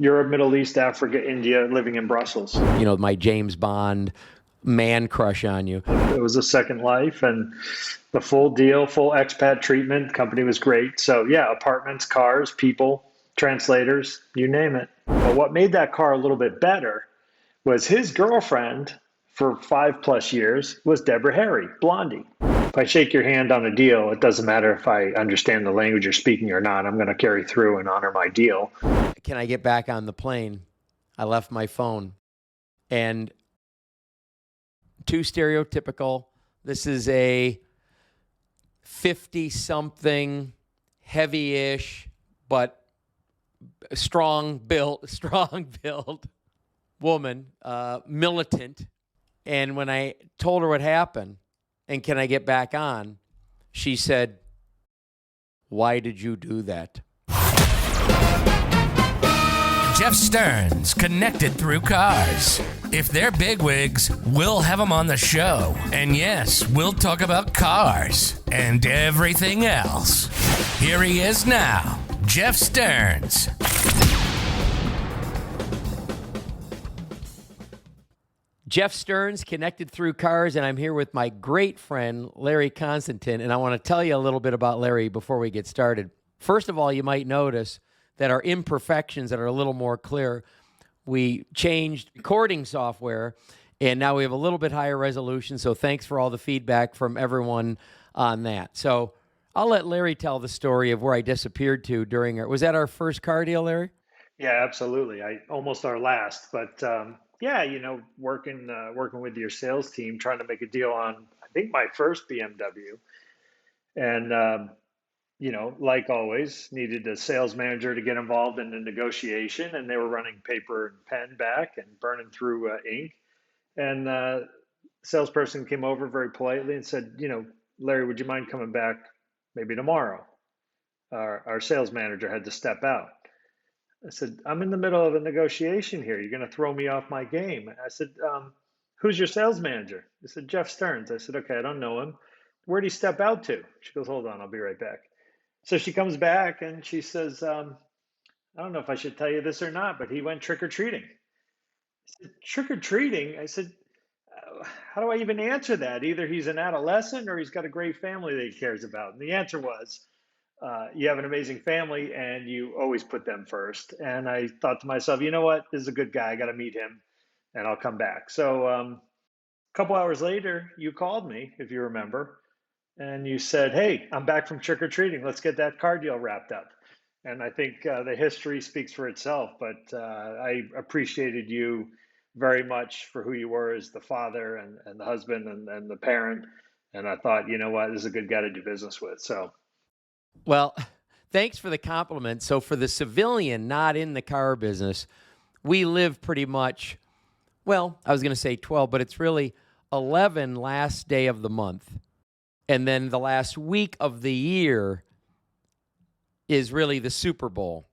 Europe, Middle East, Africa, India, living in Brussels. You know, my James Bond man crush on you. It was a second life and the full deal, full expat treatment. Company was great. So yeah, apartments, cars, people, translators, you name it. But what made that car a little bit better was his girlfriend for 5+ years was Deborah Harry, Blondie. If I shake your hand on a deal, it doesn't matter if I understand the language you're speaking or not. I'm going to carry through and honor my deal. Can I get back on the plane? I left my phone. And too stereotypical. This is a 50-something, heavy-ish, but strong built woman, militant. And when I told her what happened, and can I get back on, she said, "Why did you do that?" Jeff Stearns, connected through cars. If they're bigwigs, we'll have them on the show. And yes, we'll talk about cars and everything else. Here he is now, Jeff Stearns. Jeff Stearns, connected through cars, and I'm here with my great friend, Larry Constantin, and I want to tell you a little bit about Larry before we get started. First of all, you might notice that our imperfections that are a little more clear, we changed recording software, and now we have a little bit higher resolution, so thanks for all the feedback from everyone on that. So I'll let Larry tell the story of where I disappeared to during was that our first car deal, Larry? Yeah, absolutely. Almost our last, but yeah, working with your sales team, trying to make a deal on, I think, my first BMW, and like always, needed a sales manager to get involved in the negotiation, and they were running paper and pen back and burning through ink. And salesperson came over very politely and said, "Larry, would you mind coming back maybe tomorrow?" Our sales manager had to step out. I said, "I'm in the middle of a negotiation here. You're going to throw me off my game." I said, "Who's your sales manager?" He said, "Jeff Stearns." I said, "Okay, I don't know him. Where'd he step out to?" She goes, "Hold on, I'll be right back." So she comes back and she says, "I don't know if I should tell you this or not, but he went trick-or-treating." I said, "Trick-or-treating?" I said, "How do I even answer that? Either he's an adolescent or he's got a great family that he cares about." And the answer was, you have an amazing family and you always put them first. And I thought to myself, you know what? This is a good guy. I got to meet him and I'll come back. So a couple hours later, you called me, if you remember, and you said, "Hey, I'm back from trick-or-treating. Let's get that car deal wrapped up." And I think the history speaks for itself, but I appreciated you very much for who you were as the father and the husband and the parent. And I thought, you know what? This is a good guy to do business with. So. Well, thanks for the compliment. So for the civilian not in the car business, we live pretty much, well, I was going to say 12, but it's really 11 last day of the month. And then the last week of the year is really the Super Bowl.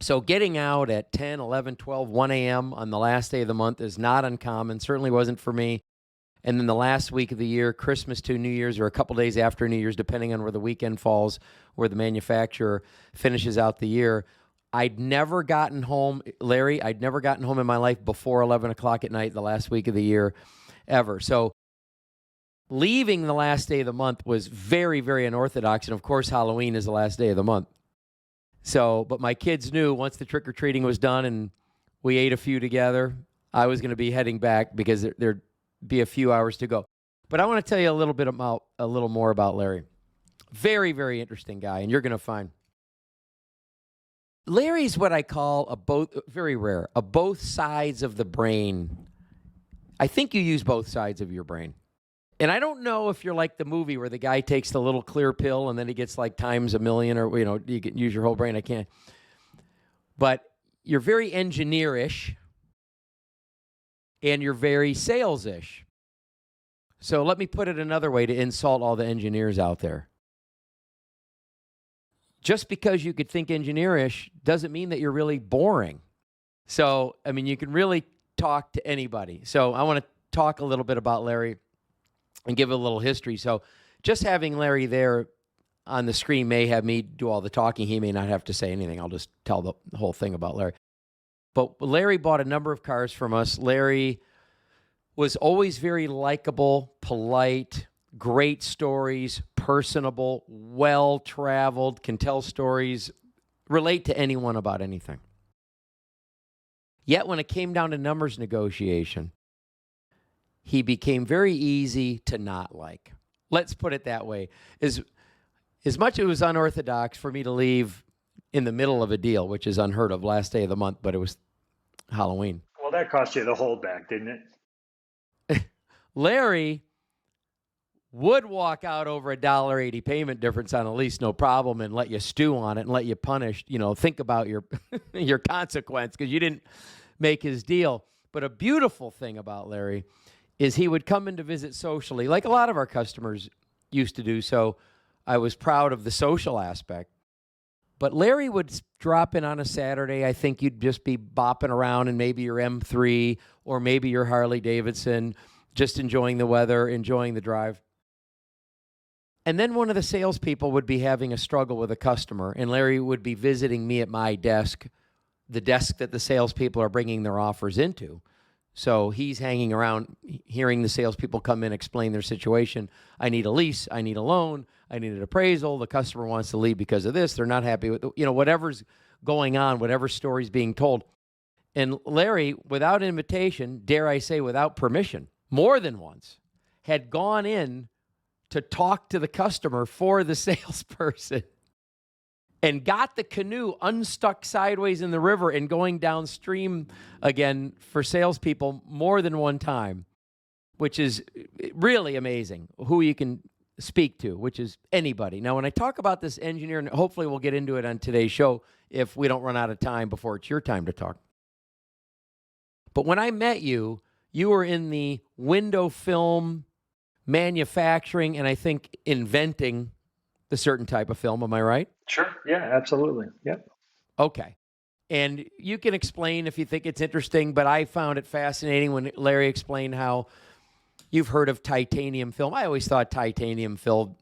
So getting out at 10, 11, 12, 1 a.m. on the last day of the month is not uncommon. Certainly wasn't for me. And then the last week of the year, Christmas to New Year's, or a couple days after New Year's, depending on where the weekend falls, where the manufacturer finishes out the year. I'd never gotten home, Larry, I'd never gotten home in my life before 11 o'clock at night the last week of the year ever. So leaving the last day of the month was very, very unorthodox. And of course, Halloween is the last day of the month. So, but my kids knew once the trick-or-treating was done and we ate a few together, I was going to be heading back because there'd be a few hours to go. But I want to tell you a little more about Larry. Very, very interesting guy, and you're going to find. Larry's what I call very rare, a both sides of the brain. I think you use both sides of your brain. And I don't know if you're like the movie where the guy takes the little clear pill and then he gets like times a million, or, you can use your whole brain. I can't. But you're very engineer-ish and you're very sales-ish. So let me put it another way to insult all the engineers out there. Just because you could think engineer-ish doesn't mean that you're really boring. So, I mean, you can really talk to anybody. So I want to talk a little bit about Larry and give a little history. So just having Larry there on the screen may have me do all the talking. He may not have to say anything. I'll just tell the whole thing about Larry. But Larry bought a number of cars from us. Larry was always very likable, polite, great stories, personable, well-traveled, can tell stories, relate to anyone about anything. Yet when it came down to numbers negotiation, he became very easy to not like. Let's put it that way. As much as it was unorthodox for me to leave in the middle of a deal, which is unheard of, last day of the month, but it was Halloween. Well, that cost you the holdback, didn't it? Larry would walk out over $1.80 payment difference on a lease, no problem, and let you stew on it and let you punish, think about your your consequence because you didn't make his deal. But a beautiful thing about Larry is he would come in to visit socially, like a lot of our customers used to do. So I was proud of the social aspect. But Larry would drop in on a Saturday. I think you'd just be bopping around in maybe your M3 or maybe your Harley Davidson, just enjoying the weather, enjoying the drive. And then one of the salespeople would be having a struggle with a customer, and Larry would be visiting me at my desk, the desk that the salespeople are bringing their offers into. So he's hanging around, hearing the salespeople come in, explain their situation. I need a lease. I need a loan. I need an appraisal. The customer wants to leave because of this. They're not happy with, whatever's going on, whatever story's being told. And Larry, without invitation, dare I say without permission, more than once, had gone in to talk to the customer for the salesperson and got the canoe unstuck sideways in the river and going downstream again for salespeople more than one time, which is really amazing who you can speak to, which is anybody. Now, when I talk about this engineer, and hopefully we'll get into it on today's show if we don't run out of time before it's your time to talk. But when I met you, you were in the window film manufacturing and I think inventing the certain type of film. Am I right? Sure. Yeah, absolutely. Yep. Okay. And you can explain if you think it's interesting, but I found it fascinating when Larry explained how you've heard of titanium film. I always thought titanium film,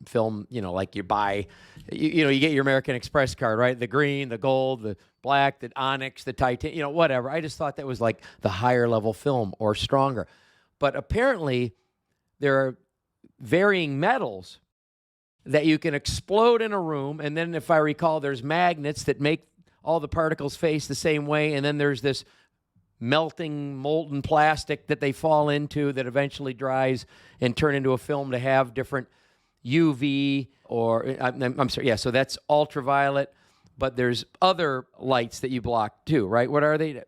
like you buy, you get your American Express card, right? The green, the gold, the black, the onyx, the titanium, whatever. I just thought that was like the higher level film or stronger. But apparently there are varying metals that you can explode in a room, and then if I recall, there's magnets that make all the particles face the same way, and then there's this melting molten plastic that they fall into that eventually dries and turn into a film to have different UV or, I'm sorry, yeah, so that's ultraviolet, but there's other lights that you block too, right? What are they?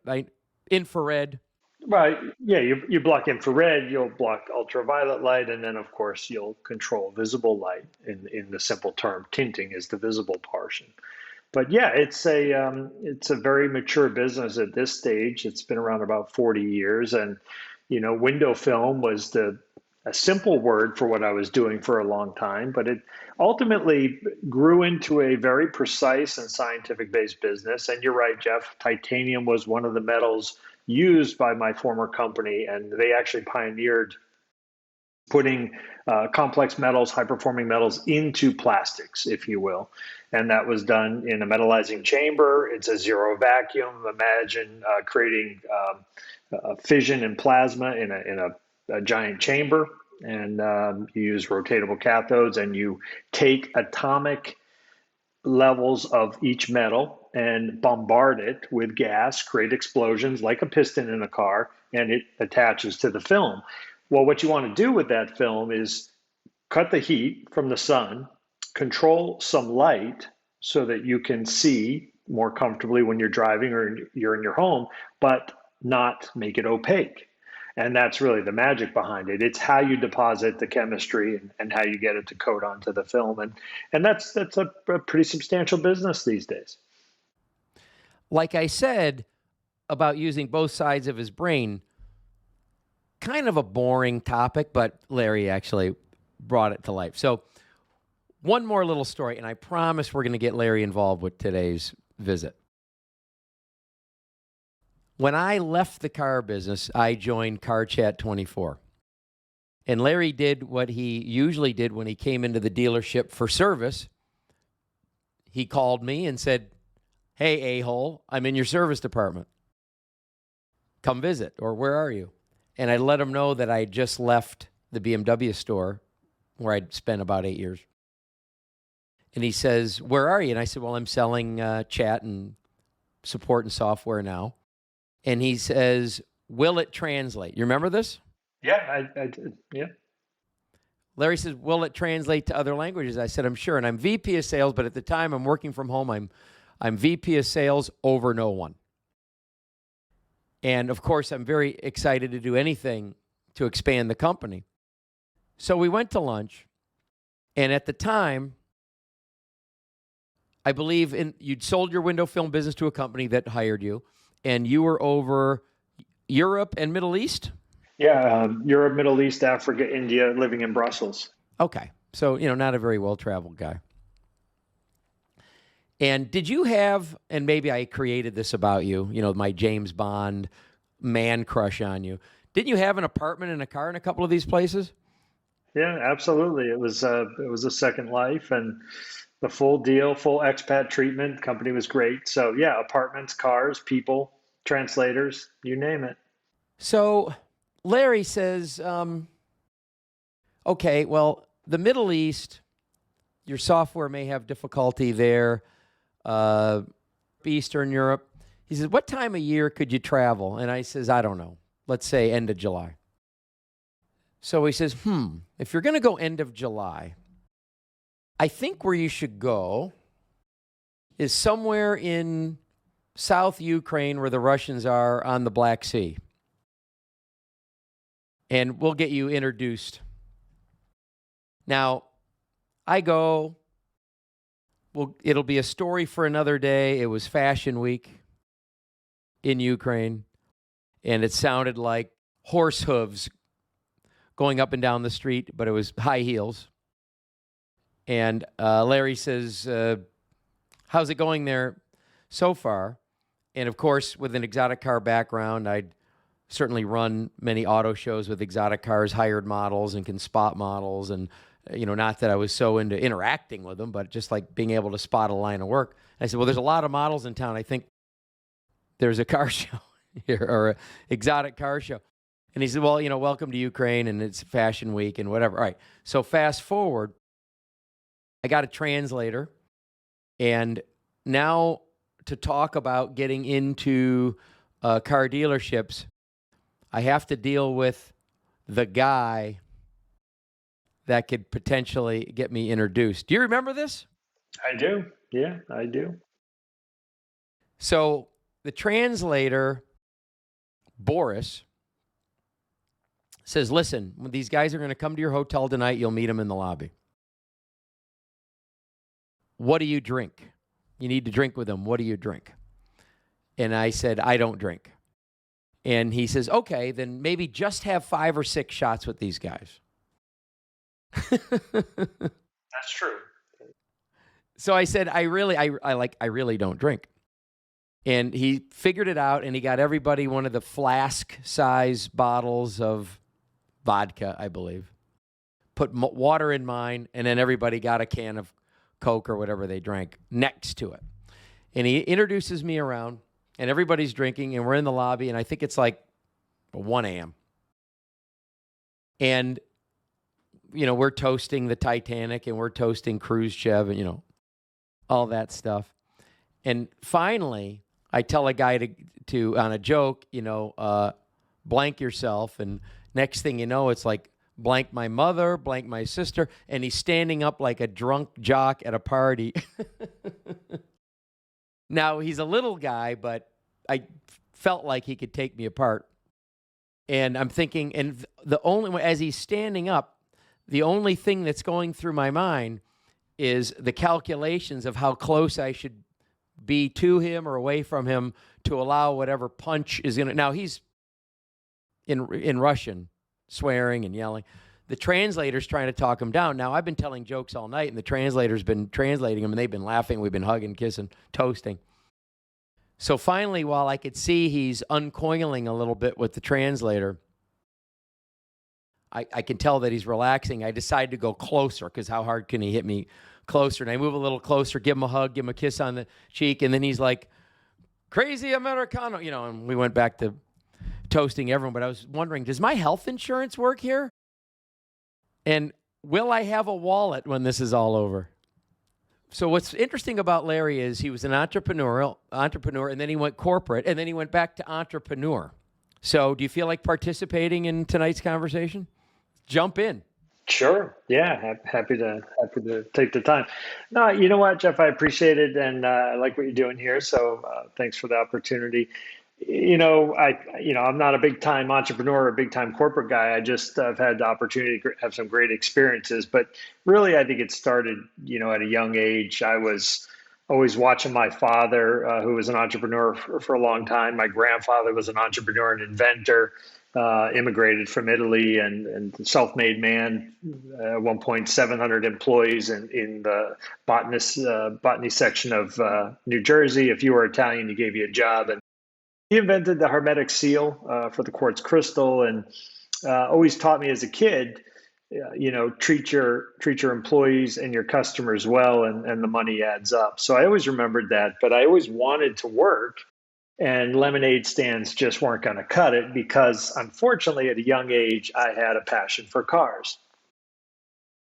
Infrared? Right. Yeah, you block infrared, you'll block ultraviolet light, and then, of course, you'll control visible light. In the simple term, tinting is the visible portion. But yeah, it's a very mature business at this stage. It's been around about 40 years, and window film was a simple word for what I was doing for a long time, but it ultimately grew into a very precise and scientific-based business. And you're right, Jeff, titanium was one of the metals used by my former company, and they actually pioneered putting complex metals, high-performing metals into plastics, if you will. And that was done in a metallizing chamber. It's a zero vacuum. Imagine creating fission and plasma in a giant chamber. And you use rotatable cathodes, and you take atomic levels of each metal and bombard it with gas, create explosions like a piston in a car, and it attaches to the film. Well, what you want to do with that film is cut the heat from the sun, control some light so that you can see more comfortably when you're driving or you're in your home, but not make it opaque. And that's really the magic behind it. It's how you deposit the chemistry and how you get it to coat onto the film. And that's a pretty substantial business these days. Like I said about using both sides of his brain, kind of a boring topic, but Larry actually brought it to life. So one more little story, and I promise we're going to get Larry involved with today's visit. When I left the car business, I joined Car Chat 24. And Larry did what he usually did when he came into the dealership for service. He called me and said, "Hey, a-hole, I'm in your service department." come visit, or where are you? And I let him know that I just left the BMW store where I'd spent about 8 years. And he says, where are you? And I said, well, I'm selling chat and support and software now. And he says, will it translate? You remember this? Yeah, I did. Yeah. Larry says, will it translate to other languages? I said, I'm sure. And I'm VP of sales, but at the time I'm working from home. I'm VP of sales over no one. And of course, I'm very excited to do anything to expand the company. So we went to lunch. And at the time, I believe you'd sold your window film business to a company that hired you, and you were over Europe and Middle East? Yeah, Europe, Middle East, Africa, India, living in Brussels. Okay. So, not a very well-traveled guy. And did you have, and maybe I created this about you, my James Bond man crush on you. Didn't you have an apartment and a car in a couple of these places? Yeah, absolutely. It was a second life, and the full deal, full expat treatment. Company was great. So yeah, apartments, cars, people, translators, you name it. So Larry says, okay, well, the Middle East, your software may have difficulty there. Eastern Europe. He says, what time of year could you travel? And I says, I don't know. Let's say end of July. So he says, if you're going to go end of July, I think where you should go is somewhere in South Ukraine where the Russians are on the Black Sea. And we'll get you introduced. Now, I go, well, it'll be a story for another day. It was Fashion Week in Ukraine, and it sounded like horse hooves going up and down the street, but it was high heels. And Larry says, how's it going there so far? And of course, with an exotic car background, I'd certainly run many auto shows with exotic cars, hired models, and can spot models. And, not that I was so into interacting with them, but just like being able to spot a line of work. And I said, well, there's a lot of models in town. I think there's a car show here, or an exotic car show. And he said, well, welcome to Ukraine, and it's Fashion Week and whatever. All right. So fast forward, I got a translator, and now to talk about getting into car dealerships, I have to deal with the guy that could potentially get me introduced. Do you remember this? I do. Yeah, I do. So the translator, Boris, says, listen, when these guys are going to come to your hotel tonight, you'll meet them in the lobby. What do you drink? You need to drink with them. What do you drink? And I said, I don't drink. And he says, okay, then maybe just have 5 or 6 shots with these guys. That's true. So I said, I really don't drink. And he figured it out, and he got everybody one of the flask size bottles of vodka, I believe. Put water in mine, and then everybody got a can of Coke or whatever they drank next to it. And he introduces me around, and everybody's drinking, and we're in the lobby, and I think it's like 1 a.m. And, we're toasting the Titanic, and we're toasting Khrushchev, and, all that stuff. And finally, I tell a guy to on a joke, blank yourself, and next thing you know, it's like, blank my mother, blank my sister, and he's standing up like a drunk jock at a party. Now, he's a little guy, but I felt like he could take me apart. And I'm thinking, and as he's standing up, the only thing that's going through my mind is the calculations of how close I should be to him or away from him to allow whatever punch is going to. Now, he's in Russian, swearing and yelling. The translator's trying to talk him down. Now, I've been telling jokes all night, and the translator's been translating them, and they've been laughing. We've been hugging, kissing, toasting. So finally, while I could see he's uncoiling a little bit with the translator, I can tell that he's relaxing. I decide to go closer, because how hard can he hit me closer? And I move a little closer, give him a hug, give him a kiss on the cheek, and then he's like, crazy Americano, and we went back to toasting everyone, but I was wondering, does my health insurance work here? And will I have a wallet when this is all over? So what's interesting about Larry is he was an entrepreneur, and then he went corporate, and then he went back to entrepreneur. So do you feel like participating in tonight's conversation? Jump in. Sure. Yeah. Happy to take the time. No, you know what, Jeff, I appreciate it. And I like what you're doing here. So thanks for the opportunity. I'm not a big time entrepreneur or a big time corporate guy. I've had the opportunity to have some great experiences, but really, I think it started, at a young age. I was always watching my father, who was an entrepreneur for a long time. My grandfather was an entrepreneur and inventor, immigrated from Italy and self-made man. At one point, 700 employees in the botany section of New Jersey. If you were Italian, he gave you a job. And he invented the hermetic seal for the quartz crystal, and always taught me as a kid, treat your employees and your customers well, and the money adds up. So I always remembered that, but I always wanted to work, and lemonade stands just weren't going to cut it because, unfortunately, at a young age, I had a passion for cars.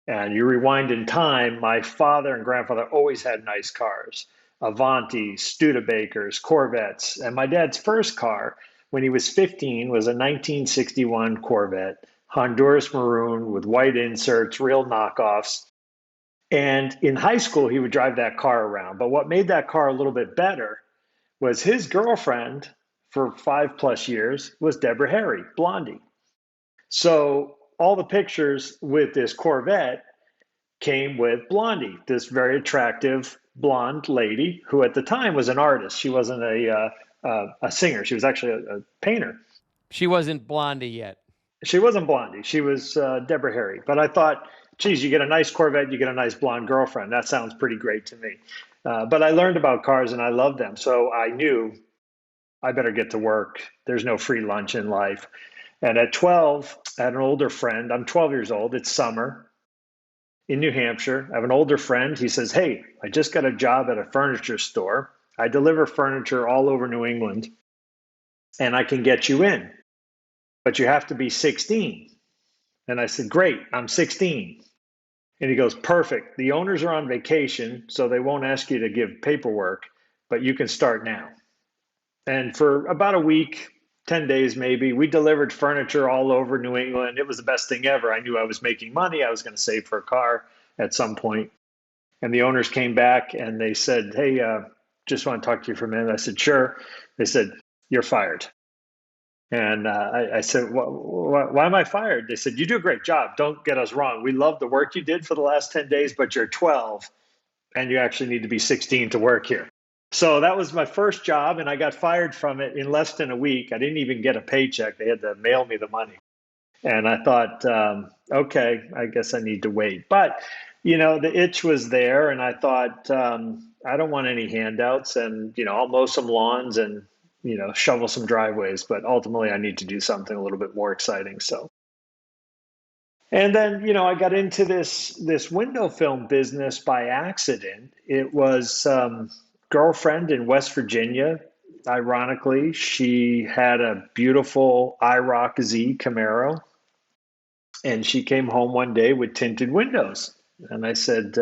And you rewind in time, my father and grandfather always had nice cars. Avantis, Studebakers, Corvettes. And my dad's first car, when he was 15, was a 1961 Corvette, Honduras maroon with white inserts, real knockoffs. And in high school, he would drive that car around. But what made that car a little bit better was his girlfriend for 5+ years was Deborah Harry, Blondie. So all the pictures with this Corvette came with Blondie, this very attractive blonde lady who at the time was an artist. She wasn't a singer. She was actually a painter. She wasn't Blondie yet. She wasn't Blondie. She was Deborah Harry. But I thought, geez, you get a nice Corvette, you get a nice blonde girlfriend. That sounds pretty great to me. But I learned about cars and I loved them. So I knew I better get to work. There's no free lunch in life. And at 12, I had an older friend. I'm 12 years old. It's summer in New Hampshire. I have an older friend. He says, hey, I just got a job at a furniture store. I deliver furniture all over New England, and I can get you in, but you have to be 16. And I said, great, I'm 16. And he goes, perfect. The owners are on vacation, so they won't ask you to give paperwork, but you can start now. And for about a week, 10 days maybe, we delivered furniture all over New England. It was the best thing ever. I knew I was making money. I was going to save for a car at some point. And the owners came back and they said, hey, just want to talk to you for a minute. I said, sure. They said, you're fired. And I said, why am I fired? They said, you do a great job. Don't get us wrong. We love the work you did for the last 10 days, but you're 12 and you actually need to be 16 to work here. So that was my first job, and I got fired from it in less than a week. I didn't even get a paycheck. They had to mail me the money. And I thought, okay, I guess I need to wait. But, the itch was there, and I thought, I don't want any handouts, and, I'll mow some lawns and, shovel some driveways. But ultimately, I need to do something a little bit more exciting. So. And then, I got into this window film business by accident. It was girlfriend in West Virginia. Ironically, she had a beautiful IROC Z Camaro, and she came home one day with tinted windows. And I said,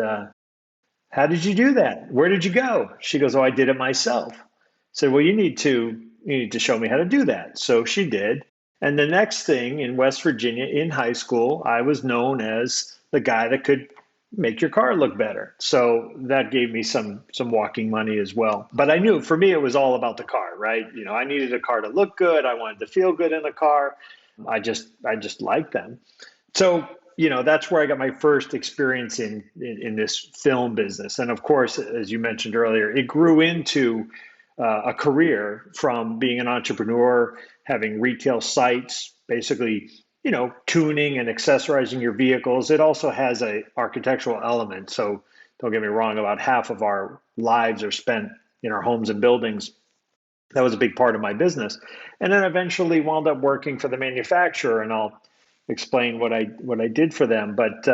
how did you do that? Where did you go? She goes, oh, I did it myself. I said, well, you need to show me how to do that. So she did. And the next thing, in West Virginia, in high school, I was known as the guy that could make your car look better. So that gave me some walking money as well. But I knew for me, it was all about the car, right? I needed a car to look good. I wanted to feel good in the car. I just liked them. So, that's where I got my first experience in this film business. And of course, as you mentioned earlier, it grew into a career from being an entrepreneur, having retail sites, basically tuning and accessorizing your vehicles. It also has a architectural element. So don't get me wrong, about half of our lives are spent in our homes and buildings. That was a big part of my business. And then eventually wound up working for the manufacturer, and I'll explain what I did for them. But,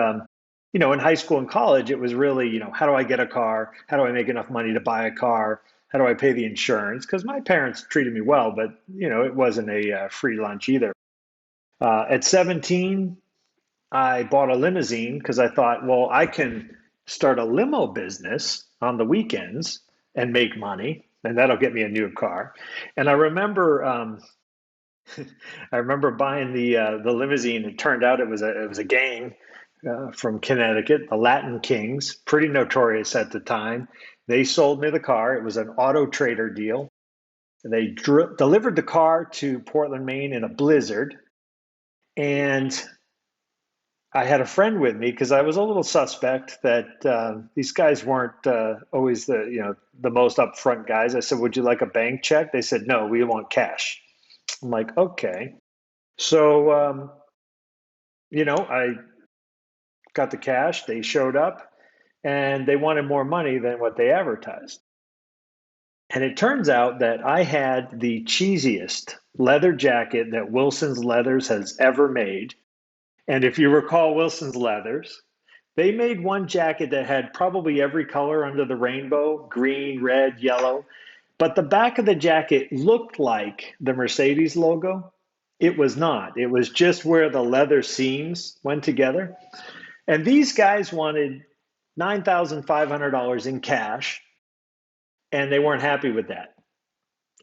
in high school and college, it was really, how do I get a car? How do I make enough money to buy a car? how do I pay the insurance? Because my parents treated me well, but it wasn't a free lunch either. At 17, I bought a limousine because I thought, well, I can start a limo business on the weekends and make money, and that'll get me a new car. And I remember buying the limousine. It turned out it was a gang from Connecticut, the Latin Kings, pretty notorious at the time. They sold me the car. It was an auto trader deal. They delivered the car to Portland, Maine in a blizzard, and I had a friend with me because I was a little suspect that these guys weren't always the most upfront guys. I said, "Would you like a bank check?" They said, "No, we want cash." I'm like, "Okay." So I got the cash. They showed up, and they wanted more money than what they advertised. And it turns out that I had the cheesiest leather jacket that Wilson's Leathers has ever made. And if you recall Wilson's Leathers, they made one jacket that had probably every color under the rainbow, green, red, yellow. But the back of the jacket looked like the Mercedes logo. It was not. It was just where the leather seams went together. And these guys wanted $9,500 in cash, and they weren't happy with that.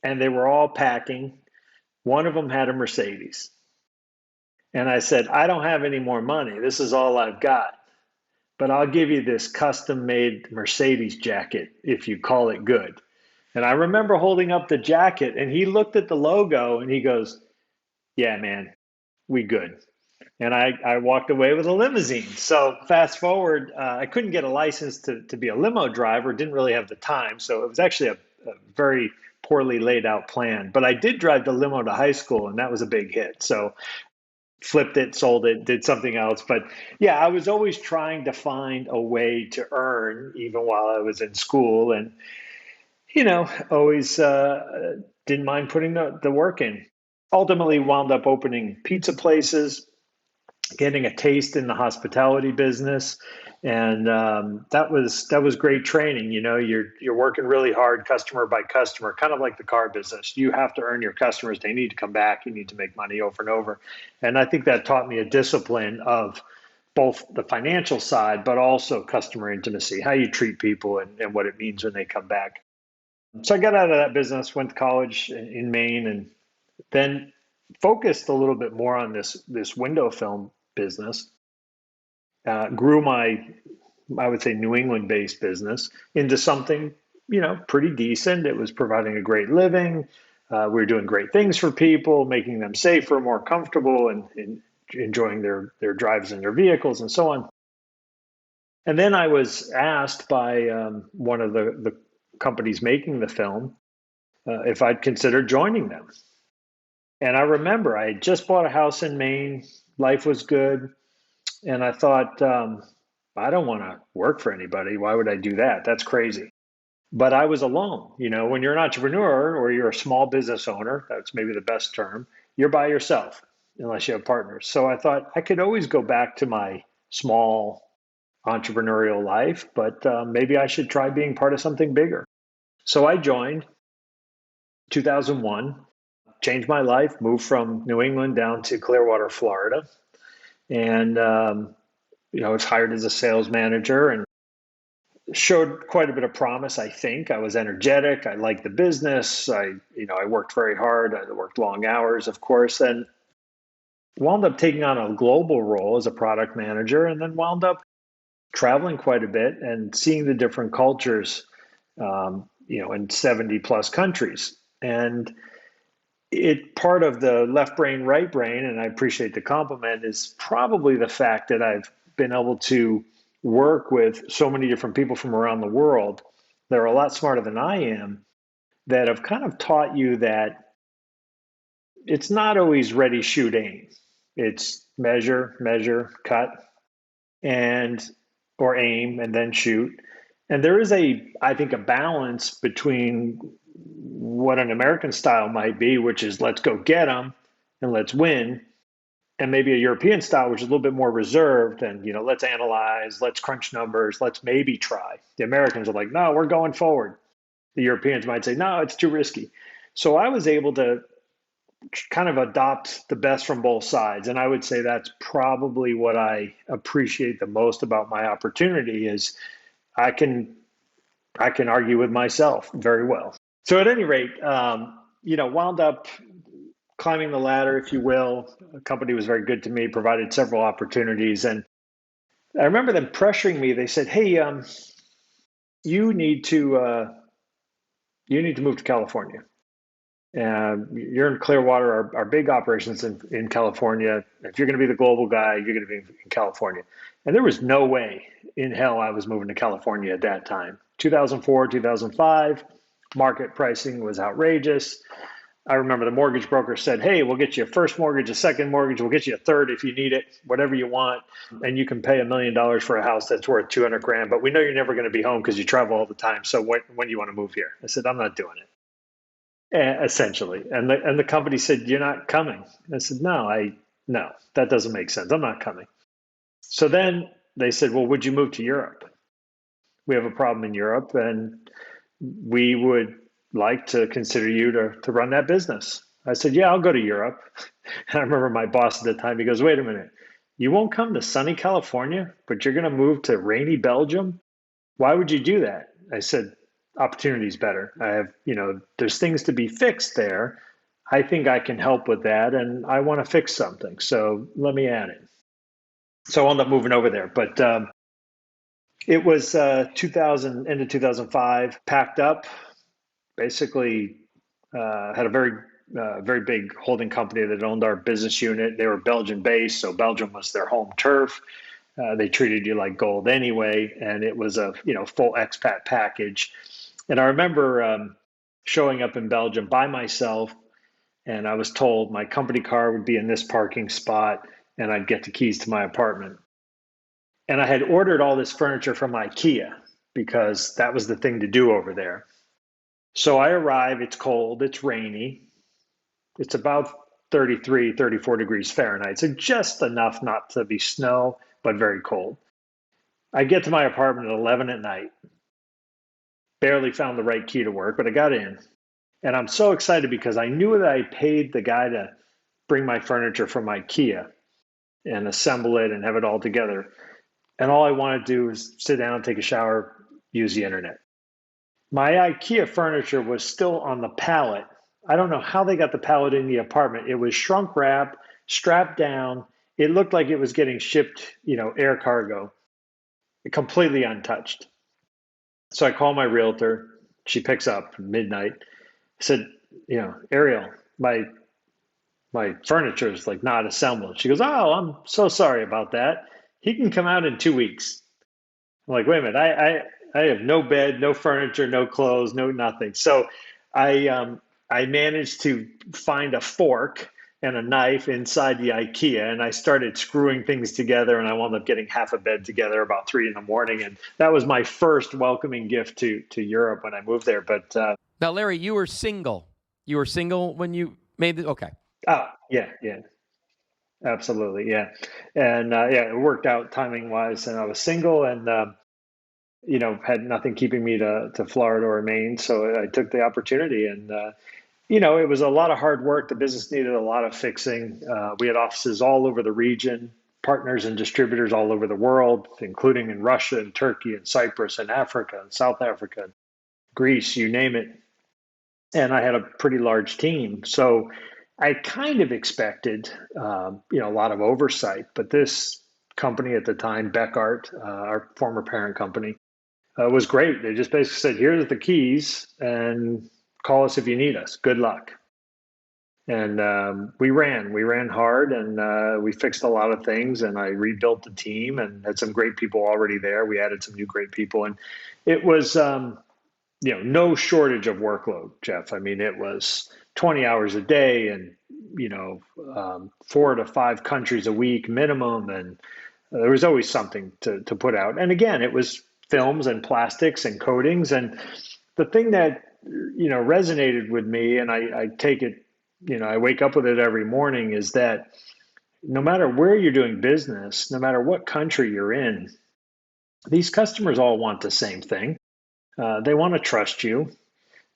And they were all packing. One of them had a Mercedes. And I said, "I don't have any more money. This is all I've got. But I'll give you this custom-made Mercedes jacket if you call it good." And I remember holding up the jacket, and he looked at the logo, and he goes, "Yeah, man, we good." And I walked away with a limousine. So fast forward, I couldn't get a license to be a limo driver, didn't really have the time. So it was actually a very poorly laid out plan. But I did drive the limo to high school, and that was a big hit. So flipped it, sold it, did something else. But yeah, I was always trying to find a way to earn even while I was in school. And, always didn't mind putting the work in. Ultimately wound up opening pizza places, getting a taste in the hospitality business, and that was great training. You're working really hard, customer by customer, kind of like the car business. You have to earn your customers; they need to come back. You need to make money over and over, and I think that taught me a discipline of both the financial side, but also customer intimacy, how you treat people, and what it means when they come back. So I got out of that business, went to college in Maine, and then focused a little bit more on this window film business. Grew I would say, New England-based business into something, pretty decent. It was providing a great living. We were doing great things for people, making them safer, more comfortable, and enjoying their drives in their vehicles and so on. And then I was asked by one of the companies making the film if I'd consider joining them. And I remember I had just bought a house in Maine. Life was good. And I thought, I don't want to work for anybody. Why would I do that? That's crazy. But I was alone. When you're an entrepreneur or you're a small business owner, that's maybe the best term, you're by yourself unless you have partners. So I thought I could always go back to my small entrepreneurial life, but maybe I should try being part of something bigger. So I joined 2001. Changed my life, moved from New England down to Clearwater, Florida. And, I was hired as a sales manager and showed quite a bit of promise, I think. I was energetic. I liked the business. I worked very hard. I worked long hours, of course, and wound up taking on a global role as a product manager, and then wound up traveling quite a bit and seeing the different cultures, in 70 plus countries. And part of the left brain, right brain, and I appreciate the compliment, is probably the fact that I've been able to work with so many different people from around the world that are a lot smarter than I am, that have kind of taught you that it's not always ready, shoot, aim. It's measure, cut, or aim, and then shoot. And there is I think, a balance between what an American style might be, which is let's go get them and let's win, and maybe a European style, which is a little bit more reserved and, let's analyze, let's crunch numbers, let's maybe try. The Americans are like, no, we're going forward. The Europeans might say, no, it's too risky. So I was able to kind of adopt the best from both sides. And I would say that's probably what I appreciate the most about my opportunity is I can argue with myself very well. So at any rate, wound up climbing the ladder, if you will. The company was very good to me, provided several opportunities. And I remember them pressuring me. They said, hey, you need to move to California. You're in Clearwater, our big operations in California. If you're going to be the global guy, you're going to be in California. And there was no way in hell I was moving to California at that time. 2004, 2005, market pricing was outrageous. I remember the mortgage broker said, hey, we'll get you a first mortgage, a second mortgage, we'll get you a third if you need it, whatever you want. And you can pay $1 million for a house that's worth 200 grand, but we know you're never going to be home because you travel all the time. So when do you want to move here? I said, I'm not doing it. Essentially. And the company said, you're not coming. I said, no, that doesn't make sense. I'm not coming. So then they said, well, would you move to Europe? We have a problem in Europe and we would like to consider you to run that business. I said, yeah, I'll go to Europe. And I remember my boss at the time, he goes, wait a minute, you won't come to sunny California, but you're going to move to rainy Belgium? Why would you do that? I said, opportunity is better. I have, there's things to be fixed there. I think I can help with that, and I want to fix something. So let me add it. So I wound up moving over there. But it was 2000, end of 2005, packed up, basically had a very big holding company that owned our business unit. They were Belgian based, so Belgium was their home turf. They treated you like gold anyway, and it was a full expat package. And I remember showing up in Belgium by myself, and I was told my company car would be in this parking spot, and I'd get the keys to my apartment. And I had ordered all this furniture from IKEA because that was the thing to do over there. So I arrive, it's cold, it's rainy, it's about 33, 34 degrees Fahrenheit, so just enough not to be snow, but very cold. I get to my apartment at 11 at night. Barely found the right key to work, but I got in. And I'm so excited because I knew that I paid the guy to bring my furniture from IKEA and assemble it and have it all together. And all I wanted to do was sit down, take a shower, use the internet. My IKEA furniture was still on the pallet. I don't know how they got the pallet in the apartment. It was shrunk wrap, strapped down. It looked like it was getting shipped, air cargo, completely untouched. So I call my realtor. She picks up midnight. I said, Ariel, my furniture is like not assembled. She goes, oh, I'm so sorry about that. He can come out in 2 weeks. I'm like, wait a minute, I have no bed, no furniture, no clothes, no nothing. So I managed to find a fork and a knife inside the IKEA, and I started screwing things together, and I wound up getting half a bed together about 3 a.m. And that was my first welcoming gift to Europe when I moved there. But now, Larry, you were single. You were single when you made it. Okay. Oh, yeah, absolutely, yeah, and it worked out timing wise, and I was single, and had nothing keeping me to Florida or Maine, so I took the opportunity, and it was a lot of hard work. The business needed a lot of fixing. We had offices all over the region, partners and distributors all over the world, including in Russia and Turkey and Cyprus and Africa and South Africa, Greece, you name it. And I had a pretty large team. So I kind of expected, a lot of oversight. But this company at the time, Beckart, our former parent company, was great. They just basically said, here's the keys and call us if you need us. Good luck. And we ran hard, and we fixed a lot of things, and I rebuilt the team and had some great people already there. We added some new great people, and it was, no shortage of workload, Jeff. I mean, it was 20 hours a day and, 4 to 5 countries a week minimum. And there was always something to put out. And again, it was films and plastics and coatings. And the thing that, resonated with me, and I take it, I wake up with it every morning, is that no matter where you're doing business, no matter what country you're in, these customers all want the same thing. They want to trust you.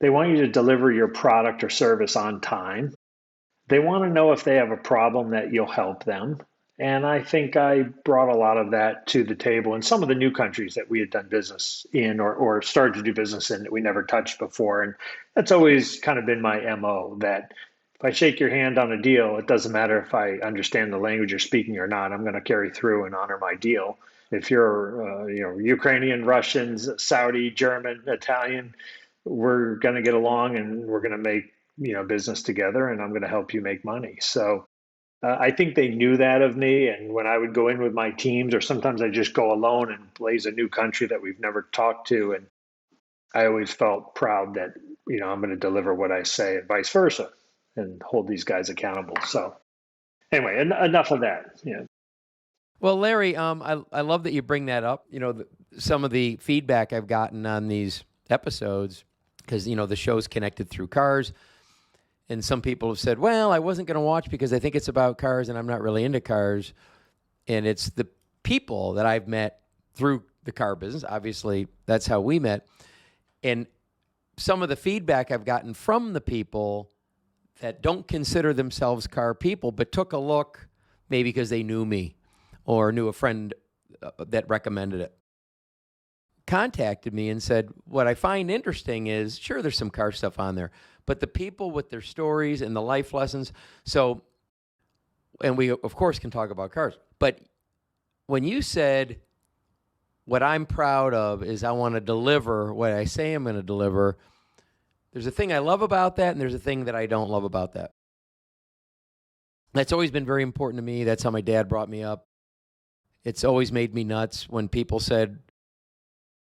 They want you to deliver your product or service on time. They want to know if they have a problem that you'll help them. And I think I brought a lot of that to the table in some of the new countries that we had done business in or started to do business in that we never touched before. And that's always kind of been my MO, that if I shake your hand on a deal, it doesn't matter if I understand the language you're speaking or not. I'm going to carry through and honor my deal. If you're Ukrainian, Russians, Saudi, German, Italian, we're going to get along and we're going to make business together, and I'm going to help you make money. So I think they knew that of me. And when I would go in with my teams, or sometimes I just go alone and blaze a new country that we've never talked to, and I always felt proud that I'm going to deliver what I say, and vice versa, and hold these guys accountable. So anyway, enough of that. Yeah. Well, Larry, I love that you bring that up. Some of the feedback I've gotten on these episodes, because the show's connected through cars. And some people have said, well, I wasn't going to watch because I think it's about cars and I'm not really into cars. And it's the people that I've met through the car business. Obviously, that's how we met. And some of the feedback I've gotten from the people that don't consider themselves car people, but took a look maybe because they knew me or knew a friend that recommended it, contacted me and said, what I find interesting is, sure, there's some car stuff on there, but the people with their stories and the life lessons. So, and we, of course, can talk about cars. But when you said, what I'm proud of is I want to deliver what I say I'm going to deliver, there's a thing I love about that, and there's a thing that I don't love about that. That's always been very important to me. That's how my dad brought me up. It's always made me nuts when people said,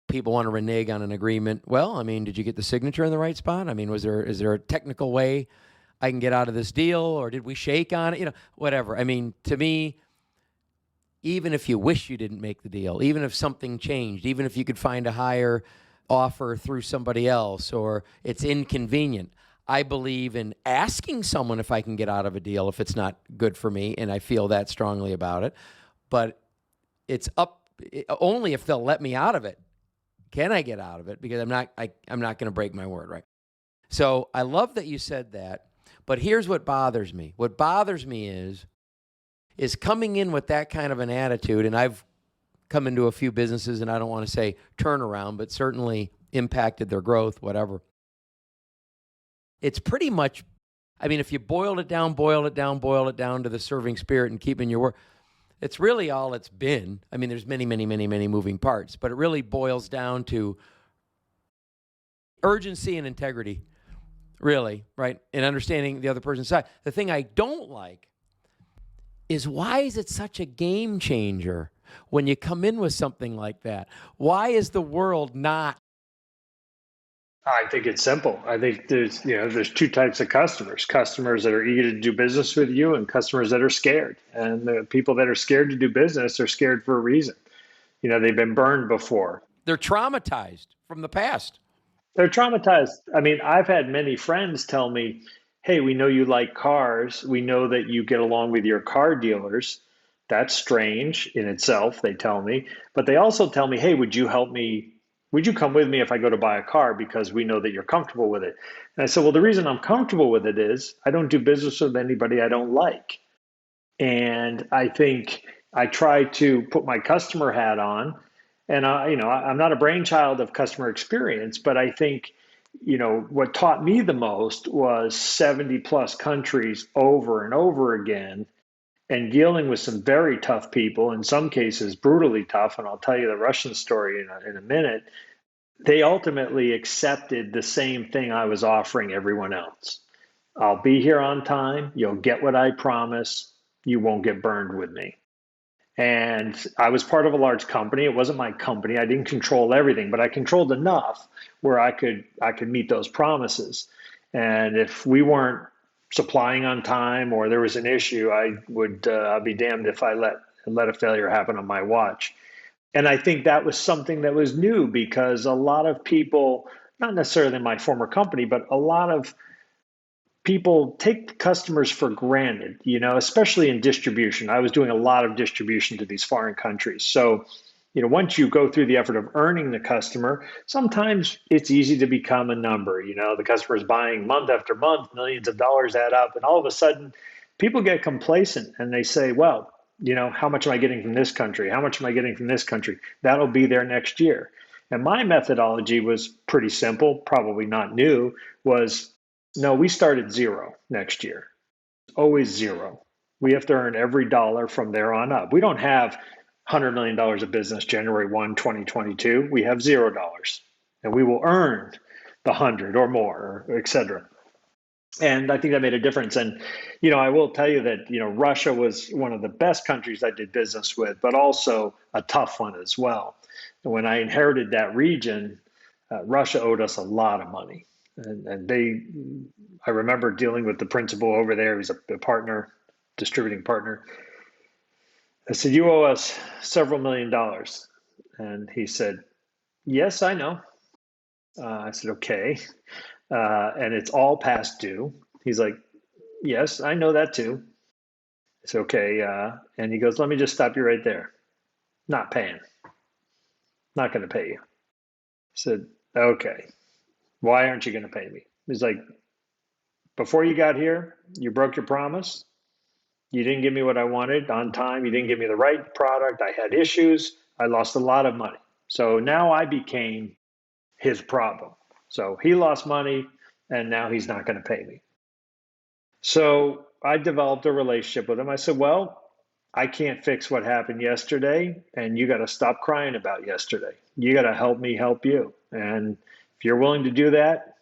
people want to renege on an agreement. Well, I mean, did you get the signature in the right spot? I mean, is there a technical way I can get out of this deal, or did we shake on it? Whatever. I mean, to me, even if you wish you didn't make the deal, even if something changed, even if you could find a higher offer through somebody else, or it's inconvenient, I believe in asking someone if I can get out of a deal if it's not good for me, and I feel that strongly about it. But it's up only if they'll let me out of it. Can I get out of it? Because I'm not going to break my word, right? So I love that you said that, but here's what bothers me. What bothers me is coming in with that kind of an attitude, and I've come into a few businesses, and I don't want to say turnaround, but certainly impacted their growth, whatever. It's pretty much, I mean, if you boil it down to the serving spirit and keeping your word, it's really all it's been. I mean, there's many, many, many, many moving parts, but it really boils down to urgency and integrity, really, right? And understanding the other person's side. The thing I don't like is, why is it such a game changer when you come in with something like that? Why is the world not? I think it's simple. I think there's two types of customers that are eager to do business with you, and customers that are scared. And the people that are scared to do business are scared for a reason. They've been burned before. They're traumatized from the past. They're traumatized. I mean, I've had many friends tell me, hey, we know you like cars. We know that you get along with your car dealers. That's strange in itself, they tell me. But they also tell me, hey, would you help me? Would you come with me if I go to buy a car, because we know that you're comfortable with it? And I said, well, the reason I'm comfortable with it is I don't do business with anybody I don't like. And I think I try to put my customer hat on. And I'm not a brainchild of customer experience, but I think, what taught me the most was 70 plus countries over and over again, and dealing with some very tough people, in some cases brutally tough. And I'll tell you the Russian story in a minute. They ultimately accepted the same thing I was offering everyone else. I'll be here on time. You'll get what I promise. You won't get burned with me. And I was part of a large company. It wasn't my company. I didn't control everything, but I controlled enough where I could meet those promises. And if we weren't supplying on time, or there was an issue, I'd be damned if I let a failure happen on my watch. And I think that was something that was new, because a lot of people, not necessarily in my former company, but a lot of people take customers for granted, especially in distribution. I was doing a lot of distribution to these foreign countries. So once you go through the effort of earning the customer, sometimes it's easy to become a number. The customer is buying month after month, millions of dollars add up, and all of a sudden people get complacent and they say, well, how much am I getting from this country? How much am I getting from this country? That'll be there next year. And my methodology was pretty simple, probably not new, was no, we start at zero next year. Always zero. We have to earn every dollar from there on up. We don't have $100 million of business January 1, 2022. We have $0. And we will earn the 100 or more, et cetera. And I think that made a difference. And, I will tell you that, Russia was one of the best countries I did business with, but also a tough one as well. And when I inherited that region, Russia owed us a lot of money. And I remember dealing with the principal over there. He was a partner, distributing partner. I said, you owe us several $1 million. And he said, yes, I know. I said, okay. And it's all past due. He's like, yes, I know that too. It's okay. And he goes, let me just stop you right there. Not paying. Not going to pay you. I said, okay. Why aren't you going to pay me? He's like, before you got here, you broke your promise. You didn't give me what I wanted on time. You didn't give me the right product. I had issues. I lost a lot of money. So now I became his problem. So he lost money and now he's not going to pay me. So I developed a relationship with him. I said, well, I can't fix what happened yesterday, and you got to stop crying about yesterday. You got to help me help you. And if you're willing to do that,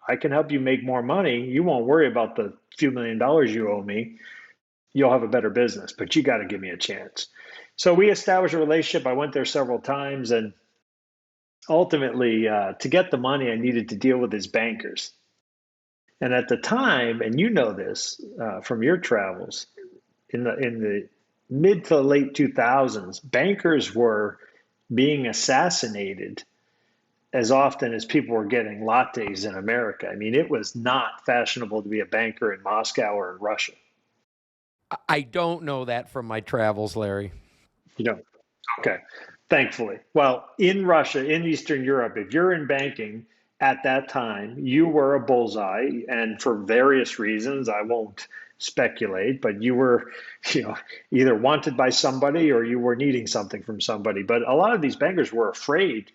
I can help you make more money. You won't worry about the few $1 million you owe me. You'll have a better business, but you got to give me a chance. So we established a relationship. I went there several times, and ultimately, to get the money, I needed to deal with his bankers. And at the time, and you know this from your travels, in the mid to late 2000s, bankers were being assassinated as often as people were getting lattes in America. I mean, it was not fashionable to be a banker in Moscow or in Russia. I don't know that from my travels, Larry. You don't? Okay. Thankfully. Well, in Russia, in Eastern Europe, if you're in banking at that time, you were a bullseye. And for various reasons, I won't speculate, but you were, either wanted by somebody or you were needing something from somebody. But a lot of these bankers were afraid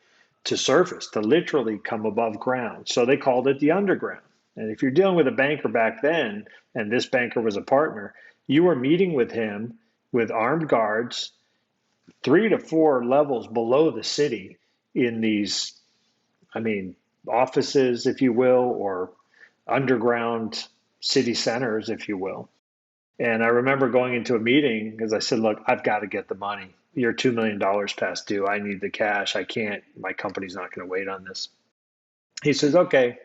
to surface, to literally come above ground. So they called it the underground. And if you're dealing with a banker back then, and this banker was a partner, you were meeting with him with armed guards 3 to 4 levels below the city in these, offices, if you will, or underground city centers, if you will. And I remember going into a meeting because I said, look, I've got to get the money. You're $2 million past due. I need the cash. I can't, my company's not going to wait on this. He says, okay,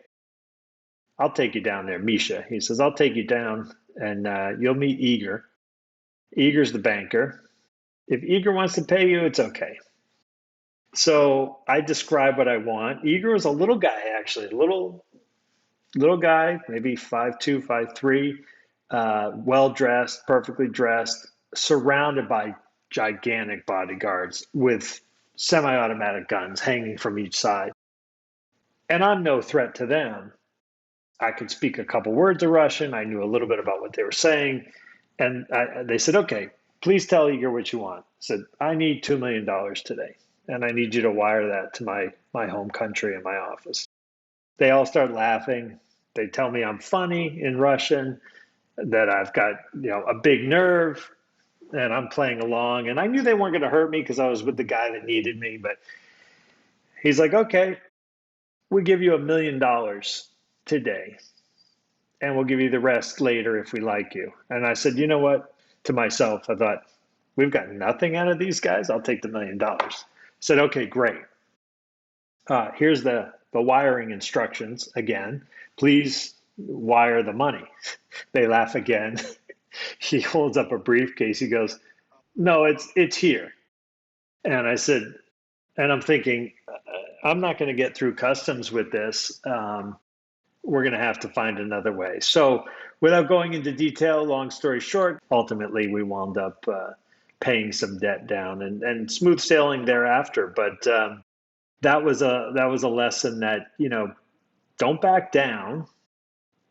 I'll take you down there, Misha. He says, I'll take you down and you'll meet Igor. Igor's the banker. If Igor wants to pay you, it's okay. So I describe what I want. Igor was a little guy, actually, little guy, maybe 5'2", 5'3", well-dressed, perfectly dressed, surrounded by gigantic bodyguards with semi-automatic guns hanging from each side. And I'm no threat to them. I could speak a couple words of Russian. I knew a little bit about what they were saying. And they said, okay, please tell Igor what you want. I said, I need $2 million today. And I need you to wire that to my home country and my office. They all start laughing. They tell me I'm funny in Russian, that I've got, a big nerve, and I'm playing along. And I knew they weren't going to hurt me because I was with the guy that needed me. But he's like, okay, we'll give you $1 million today, and we'll give you the rest later if we like you. And I said, you know what? To myself, I thought, we've got nothing out of these guys. I'll take the $1 million. I said, okay, great. Here's the wiring instructions again. Please wire the money. They laugh again. He holds up a briefcase. He goes, no, it's here. And I said, and I'm thinking, I'm not going to get through customs with this. We're going to have to find another way. So without going into detail, long story short, ultimately we wound up paying some debt down and smooth sailing thereafter. But that was a lesson that, don't back down.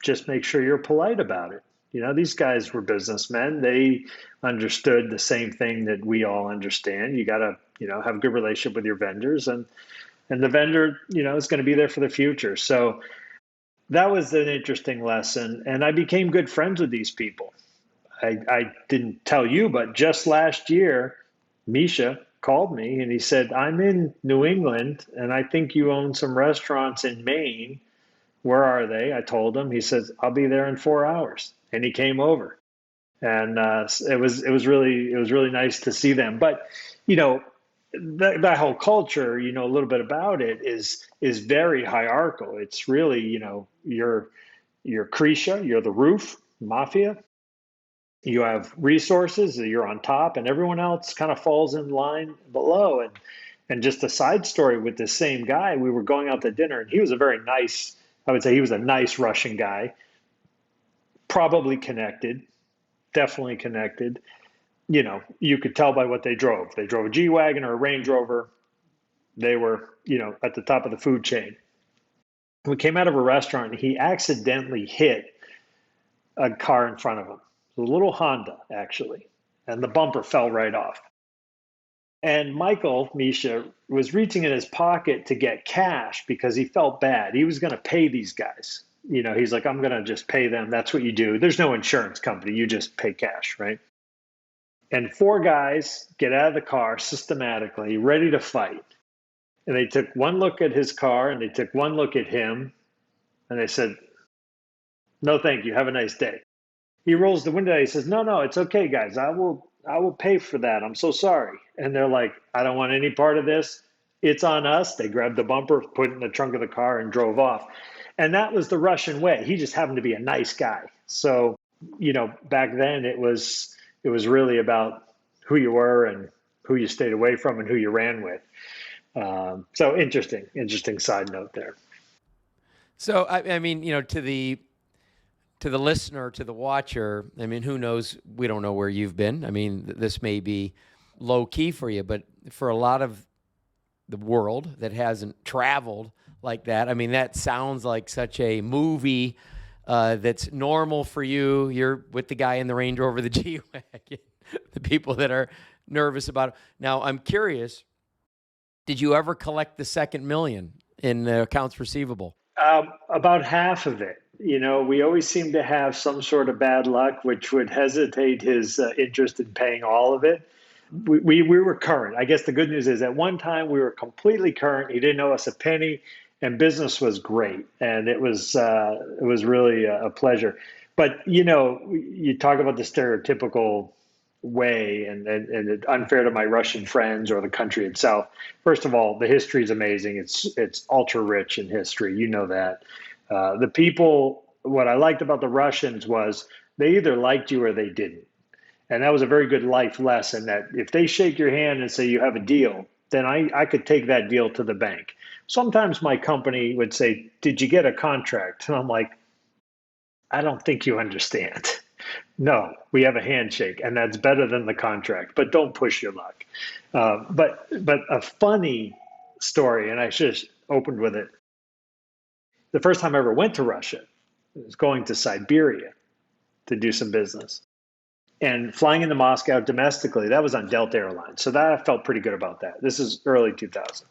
Just make sure you're polite about it. These guys were businessmen. They understood the same thing that we all understand. You got to, have a good relationship with your vendors, and the vendor, is going to be there for the future. So that was an interesting lesson. And I became good friends with these people. I didn't tell you, but just last year, Misha called me and he said, I'm in New England and I think you own some restaurants in Maine. Where are they? I told him. He says, I'll be there in 4 hours. And he came over. And it was really nice to see them. But, that whole culture, a little bit about it is very hierarchical. It's really, you're Krisha, you're the roof, mafia. You have resources, you're on top, and everyone else kind of falls in line below. And just a side story with this same guy, we were going out to dinner, and he was I would say he was a nice Russian guy, probably connected, definitely connected. You could tell by what they drove. They drove a G-Wagon or a Range Rover. They were, at the top of the food chain. We came out of a restaurant, and he accidentally hit a car in front of him. A little Honda, actually, and the bumper fell right off. And Misha, was reaching in his pocket to get cash because he felt bad. He was going to pay these guys. He's like, I'm going to just pay them. That's what you do. There's no insurance company. You just pay cash, right? And 4 guys get out of the car systematically, ready to fight. And they took one look at his car and they took one look at him. And they said, no, thank you. Have a nice day. He rolls the window. He says, no, it's okay, guys. I will pay for that. I'm so sorry. And they're like, I don't want any part of this. It's on us. They grabbed the bumper, put it in the trunk of the car, and drove off. And that was the Russian way. He just happened to be a nice guy. So, back then it was really about who you were and who you stayed away from and who you ran with. So interesting side note there. So, I mean, to the listener, to the watcher, I mean, who knows? We don't know where you've been. I mean, this may be low key for you, but for a lot of the world that hasn't traveled like that, I mean, that sounds like such a movie that's normal for you. You're with the guy in the Range Rover, the G-Wagon, the people that are nervous about it. Now, I'm curious, did you ever collect the second million in accounts receivable? About half of it. We always seem to have some sort of bad luck, which would hesitate his interest in paying all of it. We were current. I guess the good news is at one time we were completely current. He didn't owe us a penny, and business was great. And it was really a pleasure. But, you talk about the stereotypical way and it's unfair to my Russian friends or the country itself. First of all, the history is amazing. It's ultra rich in history. You know that. The people, what I liked about the Russians was they either liked you or they didn't. And that was a very good life lesson that if they shake your hand and say you have a deal, then I could take that deal to the bank. Sometimes my company would say, did you get a contract? And I'm like, I don't think you understand. No, we have a handshake, and that's better than the contract, but don't push your luck. But a funny story, and I just opened with it. The first time I ever went to Russia, I was going to Siberia to do some business. And flying into Moscow domestically, that was on Delta Airlines. So that I felt pretty good about that. This is early 2000.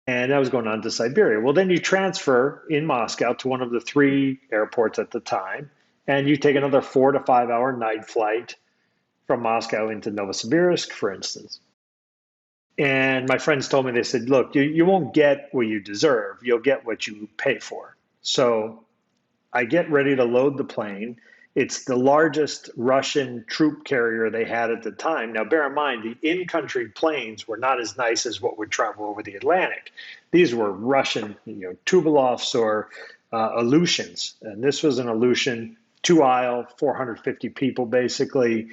And I was going on to Siberia. Well, then you transfer in Moscow to one of the 3 airports at the time, and you take another 4 to 5 hour night flight from Moscow into Novosibirsk, for instance. And my friends told me, they said, look, you won't get what you deserve. You'll get what you pay for. So I get ready to load the plane. It's the largest Russian troop carrier they had at the time. Now, bear in mind, the in-country planes were not as nice as what would travel over the Atlantic. These were Russian, Tupolovs or Aleutians. And this was an Aleutian, 2-aisle, 450 people, basically.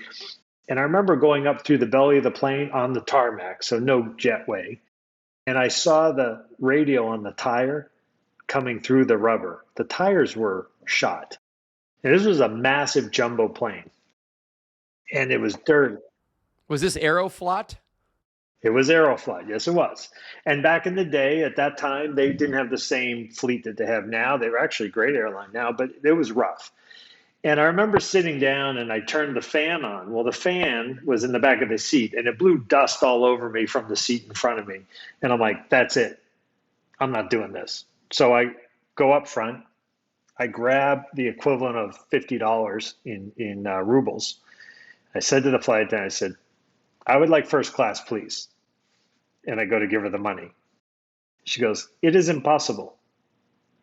And I remember going up through the belly of the plane on the tarmac, so no jetway. And I saw the radio on the tire coming through the rubber. The tires were shot. And this was a massive jumbo plane. And it was dirty. Was this Aeroflot? It was Aeroflot. Yes, it was. And back in the day, at that time, they didn't have the same fleet that they have now. They were actually a great airline now, but it was rough. And I remember sitting down and I turned the fan on. Well, the fan was in the back of the seat and it blew dust all over me from the seat in front of me. And I'm like, that's it. I'm not doing this. So I go up front. I grab the equivalent of $50 in rubles. I said to the flight attendant, I said, I would like first class, please. And I go to give her the money. She goes, it is impossible.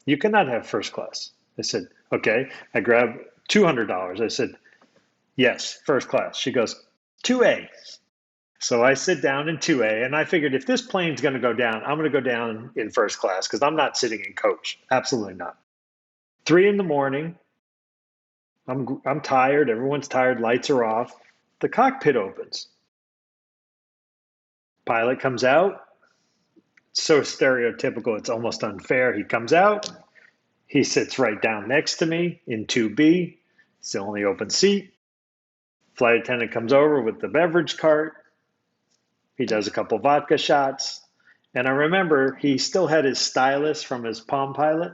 You cannot have first class. I said, okay. I grab $200. I said, yes, first class. She goes, 2A. So I sit down in 2A, and I figured if this plane's going to go down, I'm going to go down in first class because I'm not sitting in coach. Absolutely not. 3 a.m. I'm tired. Everyone's tired. Lights are off. The cockpit opens. Pilot comes out. So stereotypical, it's almost unfair. He comes out. He sits right down next to me in 2B. It's the only open seat. Flight attendant comes over with the beverage cart. He does a couple vodka shots. And I remember he still had his stylus from his Palm Pilot.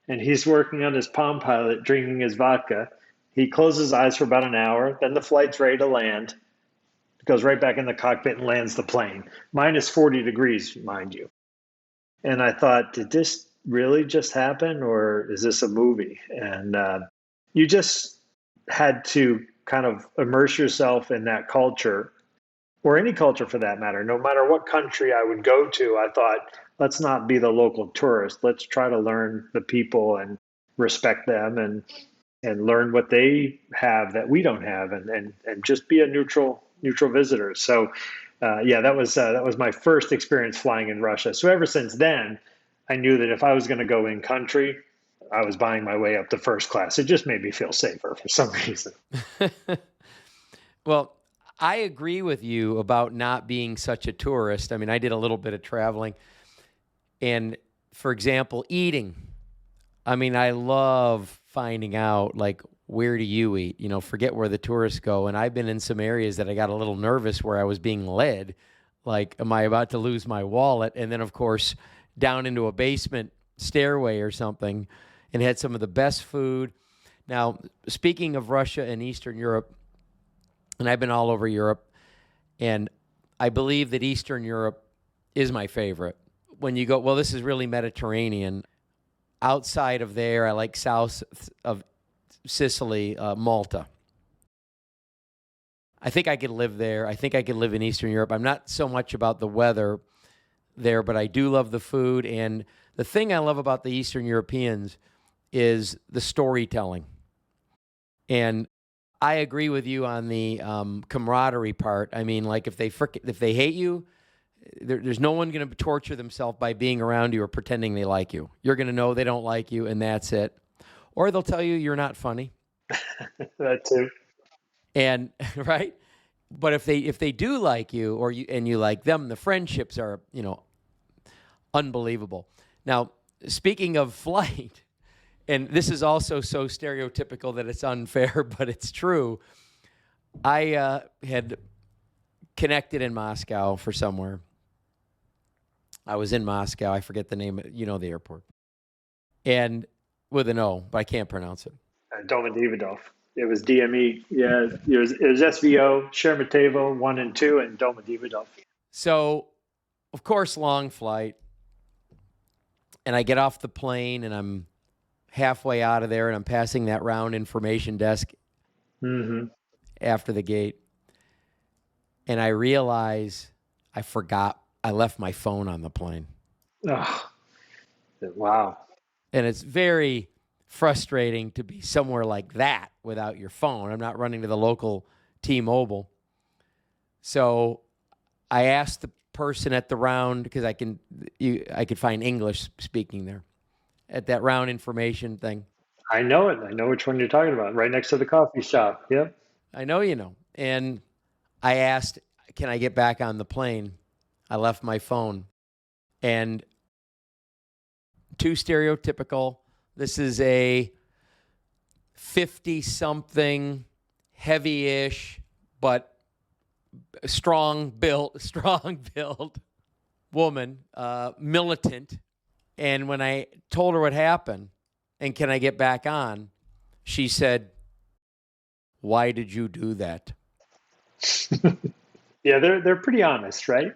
And he's working on his Palm Pilot, drinking his vodka. He closes his eyes for about an hour. Then the flight's ready to land. Goes right back in the cockpit and lands the plane. Minus 40 degrees, mind you. And I thought, did this really just happen, or is this a movie? And you just had to kind of immerse yourself in that culture, or any culture for that matter. No matter what country I would go to, I thought, let's not be the local tourist. Let's try to learn the people and respect them and learn what they have that we don't have, and just be a neutral visitor. So that was my first experience flying in Russia. So ever since then, I knew that if I was going to go in country, I was buying my way up to first class. It just made me feel safer for some reason. Well, I agree with you about not being such a tourist. I mean, I did a little bit of traveling. And for example, eating. I mean, I love finding out, like, where do you eat? You know, forget where the tourists go. And I've been in some areas that I got a little nervous where I was being led. Like, am I about to lose my wallet? And then, of course, down into a basement stairway or something, and had some of the best food. Now, speaking of Russia and Eastern Europe, and I've been all over Europe, and I believe that Eastern Europe is my favorite. When you go, well, this is really Mediterranean. Outside of there, I like south of Sicily, Malta. I think I could live there. I think I could live in Eastern Europe. I'm not so much about the weather there, but I do love the food. And the thing I love about the Eastern Europeans is the storytelling. And I agree with you on the camaraderie part. I mean, like, if they hate you, there's no one going to torture themselves by being around you or pretending they like you. You're going to know they don't like you, and that's it. Or they'll tell you you're not funny. That too. And right? But if they do like you, or you like them, the friendships are, unbelievable. Now, speaking of flight, and this is also so stereotypical that it's unfair, but it's true. I had connected in Moscow for somewhere. I was in Moscow. I forget the name. The airport. And with an O, but I can't pronounce it. Domodedovo. It was DME. Yeah, it was SVO, Sheremetyevo 1 and 2, and Domodedovo. So, of course, long flight. And I get off the plane, and I'm halfway out of there, and I'm passing that round information desk after the gate. And I realize I left my phone on the plane. Oh, wow. And it's very frustrating to be somewhere like that without your phone. I'm not running to the local T-Mobile. So I asked the person at the round, because I could find English speaking there, at that round information thing. I know it. I know which one you're talking about. Right next to the coffee shop. Yep. I know you know. And I asked, can I get back on the plane? I left my phone. And too stereotypical. This is a 50-something, heavy-ish, but strong built woman, militant. And when I told her what happened and can I get back on, she said, "Why did you do that?" Yeah, they're pretty honest, right?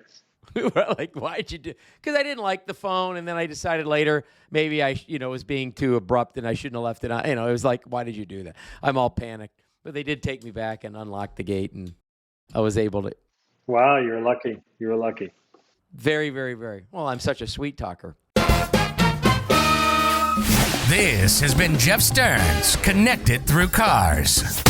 We were like, "Why'd you do?" Because I didn't like the phone, and then I decided later maybe I, was being too abrupt, and I shouldn't have left it on. It was like, "Why did you do that?" I'm all panicked, but they did take me back and unlock the gate, and I was able to. Wow, you're lucky. You were lucky. Very, very, very. Well, I'm such a sweet talker. This has been Jeff Stearns, Connected Through Cars.